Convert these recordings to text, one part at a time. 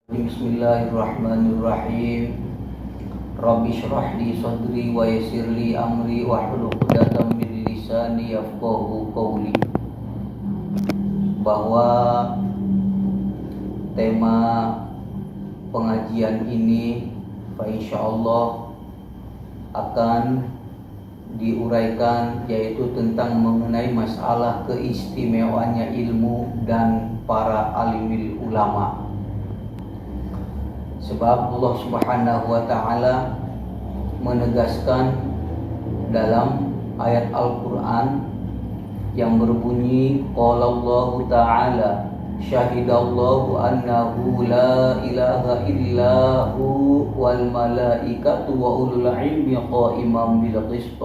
Bismillahirrahmanirrahim. Rabbi shrah li sadri wa yassir li amri wahlul 'uqdatam min lisani yafqahu qawli. Bahwa tema pengajian ini insyaallah akan diuraikan, yaitu tentang mengenai masalah keistimewaannya ilmu dan para alimil ulama. Sebab Allah Subhanahu wa ta'ala menegaskan dalam ayat Al-Quran yang berbunyi, qala Allah ta'ala syahidallahu annahu la ilaha illahu wal malaikatu wa ulul ilmi qa'iman bil qist.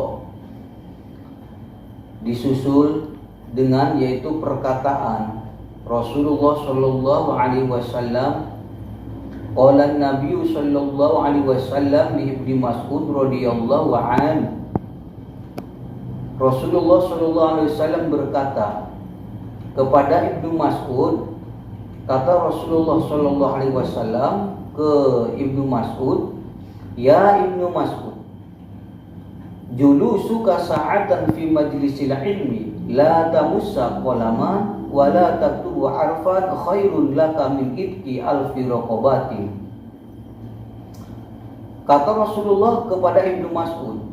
Disusul dengan yaitu perkataan Rasulullah sallallahu alaihi wasallam, qala Nabi sallallahu alaihi wasallam li Ibnu Mas'ud radhiyallahu an. Rasulullah sallallahu alaihi wasallam berkata kepada Ibnu Mas'ud, kata Rasulullah sallallahu alaihi wasallam ke Ibnu Mas'ud, ya Ibnu Mas'ud, julusuka sa'atan fi majlisil ilmi la tamussa qalaman wa la taktubu harfan khairun laka min itqi alfi raqabatin. Kata Rasulullah kepada Ibnu Mas'ud,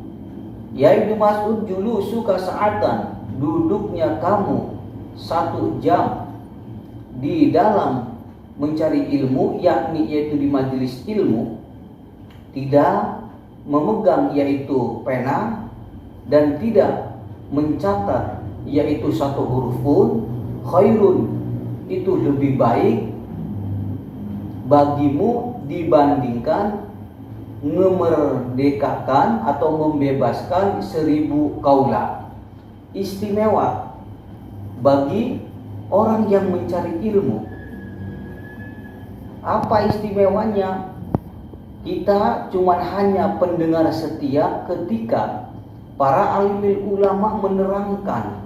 ya Ibnu Mas'ud, julusuka sa'atan, duduknya kamu 1 jam di dalam mencari ilmu, yakni yaitu di majelis ilmu, tidak memegang yaitu pena dan tidak mencatat yaitu 1 huruf pun, khairun, itu lebih baik bagimu dibandingkan memerdekakan atau membebaskan 1000 kaula. Istimewa bagi orang yang mencari ilmu. Apa istimewanya? Kita cuma hanya pendengar setia ketika para alimul ulama menerangkan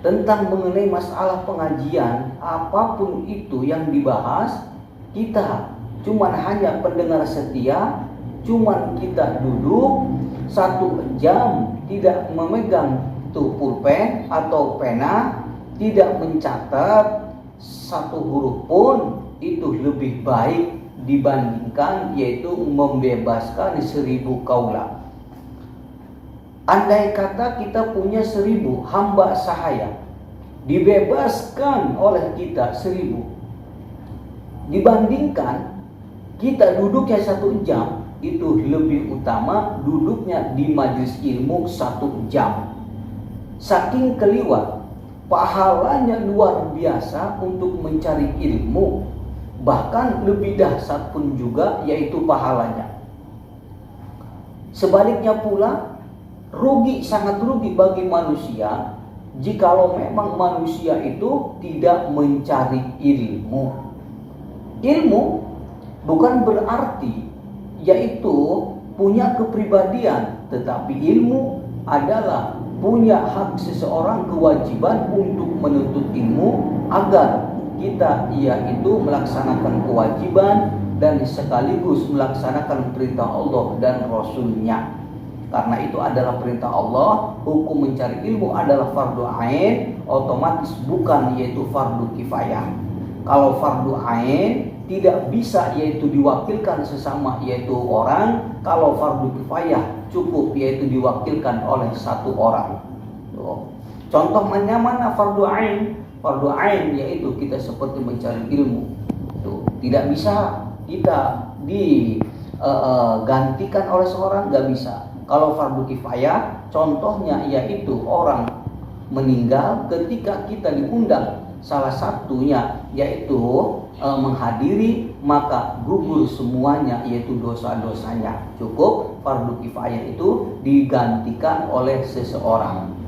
tentang mengenai masalah pengajian, apapun itu yang dibahas, kita cuma hanya pendengar setia, cuma kita duduk 1 jam tidak memegang tuh pulpen atau pena, tidak mencatat 1 huruf pun, itu lebih baik dibandingkan yaitu membebaskan 1000 kaula. Andai kata kita punya 1000 hamba sahaya, dibebaskan oleh kita 1000, dibandingkan kita duduknya 1 jam, itu lebih utama duduknya di majelis ilmu 1 jam. Saking keliwat, pahalanya luar biasa untuk mencari ilmu, bahkan lebih dahsyat pun juga yaitu pahalanya. Sebaliknya pula, rugi, sangat rugi bagi manusia jikalau memang manusia itu tidak mencari ilmu. Ilmu bukan berarti yaitu punya kepribadian, tetapi ilmu adalah punya hak seseorang, kewajiban untuk menuntut ilmu agar kita yaitu melaksanakan kewajiban dan sekaligus melaksanakan perintah Allah dan Rasulnya. Karena itu adalah perintah Allah, hukum mencari ilmu adalah fardu ain, otomatis bukan yaitu fardu kifayah. Kalau fardu ain tidak bisa yaitu diwakilkan sesama yaitu orang, kalau fardu kifayah cukup yaitu diwakilkan oleh 1 orang. Contohnya mana fardu ain? Fardu ain yaitu kita seperti mencari ilmu. Tidak bisa kita digantikan oleh seorang, nggak bisa. Kalau fardu kifayah, contohnya yaitu orang meninggal, ketika kita diundang salah satunya yaitu menghadiri, maka gugur semuanya yaitu dosa-dosanya. Cukup fardu kifayah itu digantikan oleh seseorang.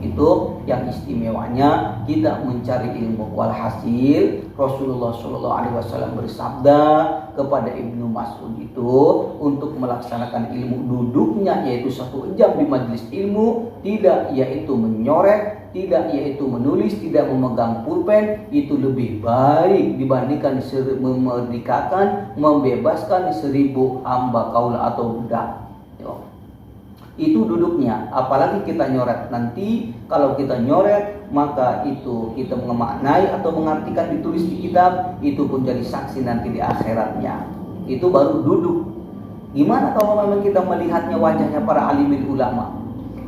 Itu yang istimewanya kita mencari ilmu. Walhasil Rasulullah SAW bersabda kepada Ibnu Mas'ud itu untuk melaksanakan ilmu, duduknya yaitu 1 jam di majelis ilmu, tidak yaitu menyorek, tidak yaitu menulis, tidak memegang pulpen, itu lebih baik dibandingkan memerdekakan, membebaskan 1000 hamba kaula atau budak. Itu duduknya. Apalagi kita nyoret. Nanti kalau kita nyoret, maka itu kita memaknai atau mengartikan ditulis di kitab, itu pun jadi saksi nanti di akhiratnya. Itu baru duduk. Gimana kalau memang kita melihatnya wajahnya para alimil ulama?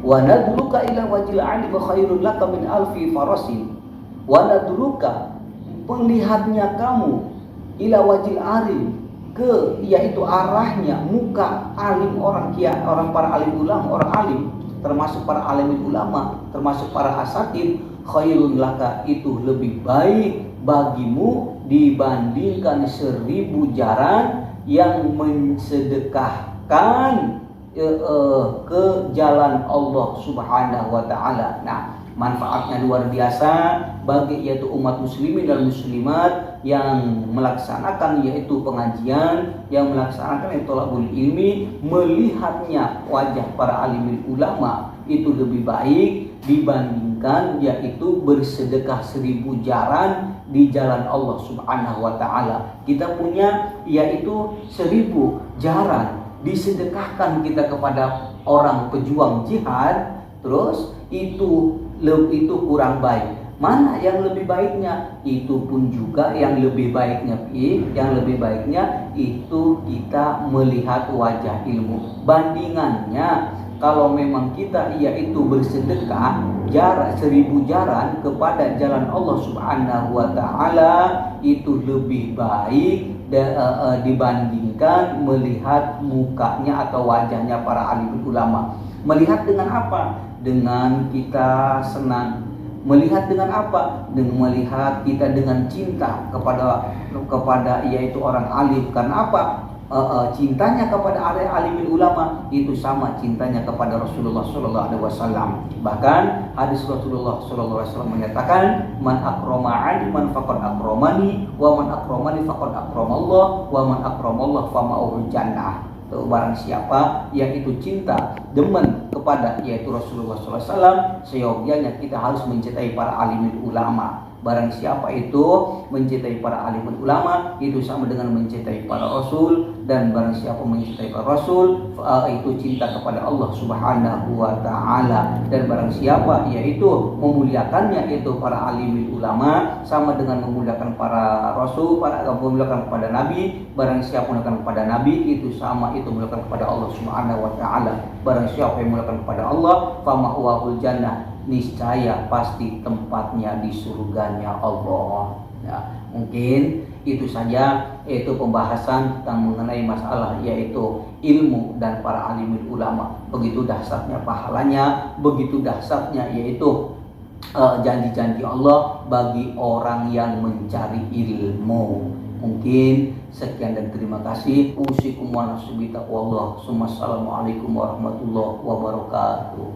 Wa nadluka ila wajil alim khairul laka min alfi farasin. Wa nadluka, melihatnya kamu ila wajil alim, ke yaitu arahnya muka alim orang para alim ulama, orang alim, termasuk para alim ulama, termasuk para asatid, khairun laka, itu lebih baik bagimu dibandingkan 1000 jaran yang mensedekahkan ke jalan Allah Subhanahu wa taala. Nah, manfaatnya luar biasa bagi yaitu umat muslimin dan muslimat yang melaksanakan yaitu pengajian, yang melaksanakan yaitu thalabul ilmi, melihatnya wajah para alim ulama itu lebih baik dibandingkan yaitu bersedekah 1000 jaran di jalan Allah Subhanahu wa taala. Kita punya yaitu 1000 jaran disedekahkan kita kepada orang pejuang jihad, terus itu kurang baik. Mana yang lebih baiknya? Itu pun juga yang lebih baiknya, itu kita melihat wajah ilmu. Bandingannya, kalau memang kita yaitu bersedekah jarak 1000 jaran kepada jalan Allah Subhanahu wa taala, itu lebih baik dibandingkan melihat mukanya atau wajahnya para alim ulama. Melihat dengan apa? Dengan kita senang. Melihat dengan apa? Dengan melihat kita dengan cinta kepada yaitu orang alim. Karena apa? Cintanya kepada alim ulama itu sama cintanya kepada Rasulullah sallallahu alaihi wasallam. Bahkan hadis Rasulullah sallallahu alaihi wasallam menyatakan, man akrama aliman faqad akramani, wa man akramani faqad akramallah, wa man akramallah fama'uhu jannah. Barang siapa yang itu cinta, demen kepada yaitu Rasulullah sallallahu alaihi wasallam, seyogyanya kita harus mencintai para alim ulama. Barang siapa itu mencintai para alim ulama, itu sama dengan mencintai para rasul, dan barang siapa mencintai para rasul, itu cinta kepada Allah Subhanahu wa taala. Dan barang siapa yaitu memuliakannya itu para alim ulama, sama dengan memuliakan para rasul, memuliakan kepada nabi. Barang siapa memuliakan kepada nabi, itu sama itu memuliakan kepada Allah Subhanahu wa taala. Barang siapa yang memuliakan kepada Allah, fama'uhul jannah, niscaya pasti tempatnya di surganya Allah. Ya, mungkin itu saja, yaitu pembahasan tentang mengenai masalah yaitu ilmu dan para alim ulama. Begitu dahsyatnya pahalanya, begitu dahsyatnya yaitu janji-janji Allah bagi orang yang mencari ilmu. Mungkin sekian dan terima kasih. Usikum wa nafsi bi taqwallah. Assalamualaikum warahmatullahi wabarakatuh.